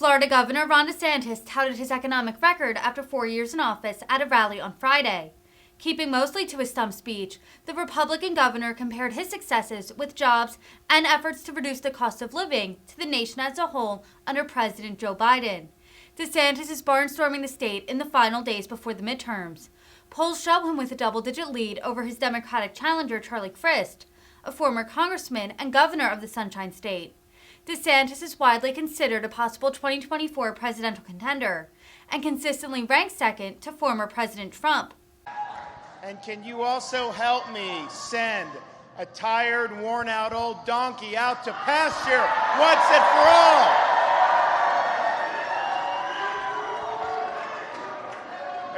Florida Governor Ron DeSantis touted his economic record after 4 years in office at a rally on Friday. Keeping mostly to his stump speech, the Republican governor compared his successes with jobs and efforts to reduce the cost of living to the nation as a whole under President Joe Biden. DeSantis is barnstorming the state in the final days before the midterms. Polls show him with a double-digit lead over his Democratic challenger Charlie Crist, a former congressman and governor of the Sunshine State. DeSantis is widely considered a possible 2024 presidential contender and consistently ranks second to former President Trump. And can you also help me send a tired, worn-out old donkey out to pasture once and for all?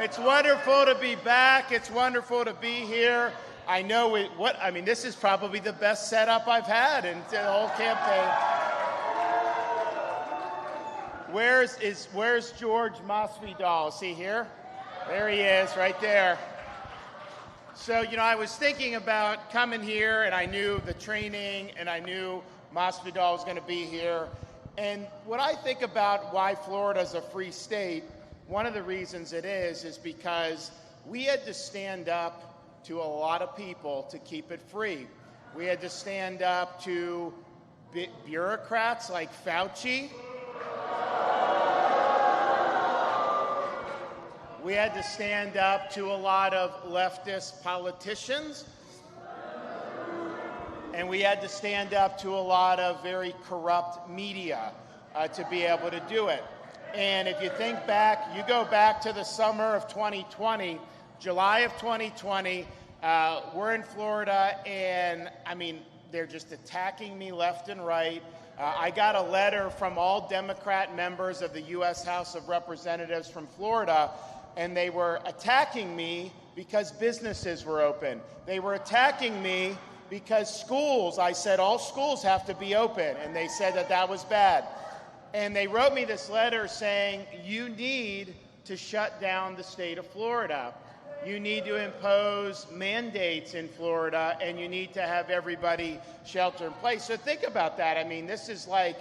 It's wonderful to be back. It's wonderful to be here. I know this is probably the best setup I've had in the whole campaign. Where's George Masvidal? Is he here? There he is, right there. So, I was thinking about coming here, and I knew the training, and I knew Masvidal was going to be here. And what I think about why Florida is a free state, one of the reasons it is because we had to stand up to a lot of people to keep it free. We had to stand up to bureaucrats like Fauci. We had to stand up to a lot of leftist politicians. And we had to stand up to a lot of very corrupt media to be able to do it. And if you think back, you go back to the summer of 2020, July of 2020, we're in Florida, and they're just attacking me left and right. I got a letter from all Democrat members of the U.S. House of Representatives from Florida, and they were attacking me because businesses were open. They were attacking me because schools, I said all schools have to be open, and they said that was bad. And they wrote me this letter saying, you need to shut down the state of Florida. You need to impose mandates in Florida, and you need to have everybody shelter in place. So think about that. This is like,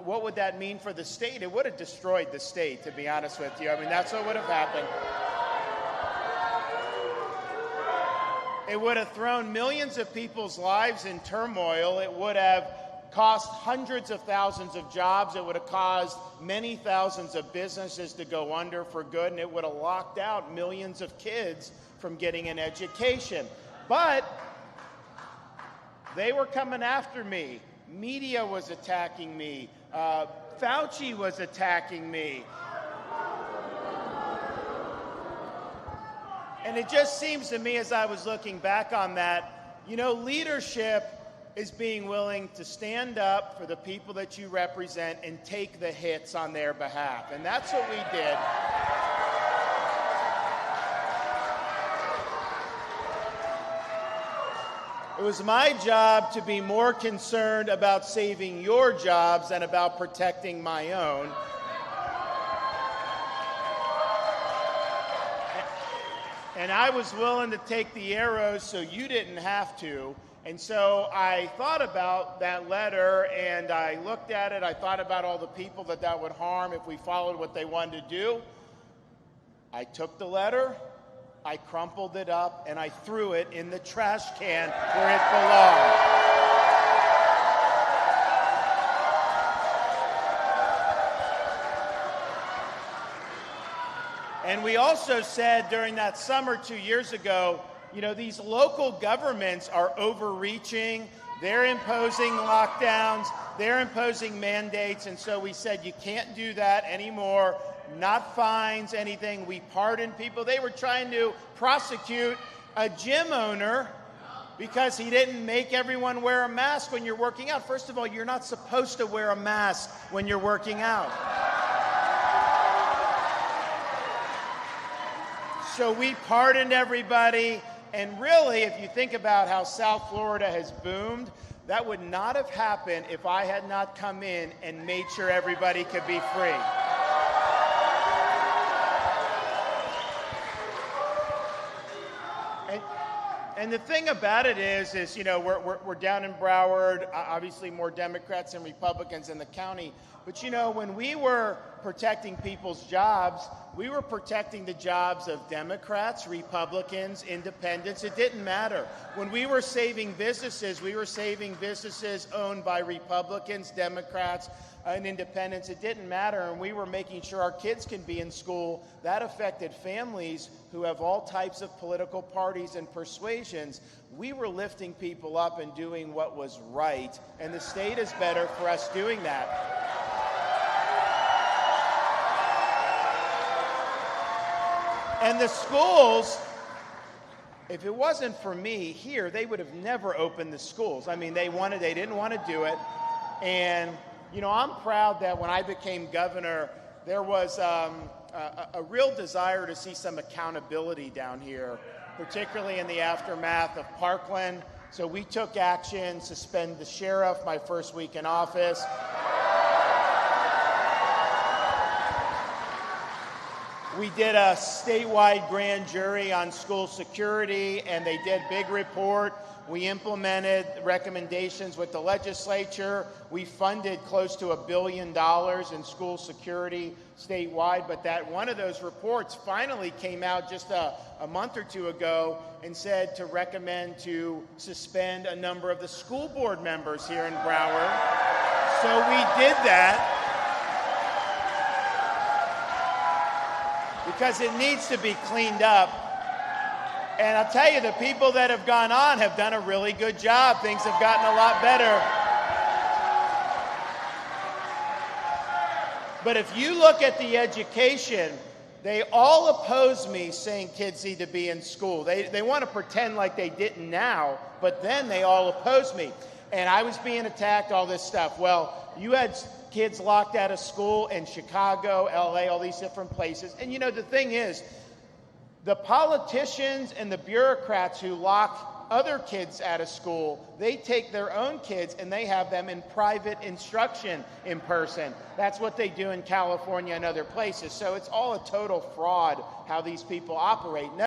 what would that mean for the state? It would have destroyed the state, to be honest with you. That's what would have happened. It would have thrown millions of people's lives in turmoil. It would have cost hundreds of thousands of jobs. It would have caused many thousands of businesses to go under for good, and it would have locked out millions of kids from getting an education. But they were coming after me. Media was attacking me. Fauci was attacking me. And it just seems to me, as I was looking back on that, leadership is being willing to stand up for the people that you represent and take the hits on their behalf. And that's what we did. It was my job to be more concerned about saving your jobs than about protecting my own. And I was willing to take the arrows so you didn't have to. And so I thought about that letter, and I looked at it. I thought about all the people that would harm if we followed what they wanted to do. I took the letter, I crumpled it up, and I threw it in the trash can where it belonged. And we also said during that summer 2 years ago, these local governments are overreaching. They're imposing lockdowns. They're imposing mandates. And so we said, you can't do that anymore. Not fines, anything. We pardon people. They were trying to prosecute a gym owner because he didn't make everyone wear a mask when you're working out. First of all, you're not supposed to wear a mask when you're working out. So we pardoned everybody. And really, if you think about how South Florida has boomed, that would not have happened if I had not come in and made sure everybody could be free. And the thing about it is you know, we're down in Broward, obviously more Democrats and Republicans in the county. But you know, when we were protecting people's jobs, we were protecting the jobs of Democrats, Republicans, independents. It didn't matter. When we were saving businesses, we were saving businesses owned by Republicans, Democrats, and independents. It didn't matter. And we were making sure our kids can be in school. That affected families who have all types of political parties and persuasions. We were lifting people up and doing what was right. And the state is better for us doing that. And the schools, if it wasn't for me here, they would have never opened the schools. I mean, they didn't want to do it. And, you know, I'm proud that when I became governor, there was a real desire to see some accountability down here, particularly in the aftermath of Parkland. So we took action, suspend the sheriff my first week in office. We did a statewide grand jury on school security, and they did big report. We implemented recommendations with the legislature. We funded close to $1 billion in school security statewide, but that one of those reports finally came out just a month or two ago and said to recommend to suspend a number of the school board members here in Broward. So we did that. Because it needs to be cleaned up. And I'll tell you, the people that have gone on have done a really good job. Things have gotten a lot better. But if you look at the education, they all oppose me saying kids need to be in school. They want to pretend like they didn't now, but then they all oppose me. And I was being attacked, all this stuff. Well, you had kids locked out of school in Chicago, LA, all these different places. And you know, the thing is, the politicians and the bureaucrats who lock other kids out of school, they take their own kids and they have them in private instruction in person. That's what they do in California and other places. So it's all a total fraud how these people operate.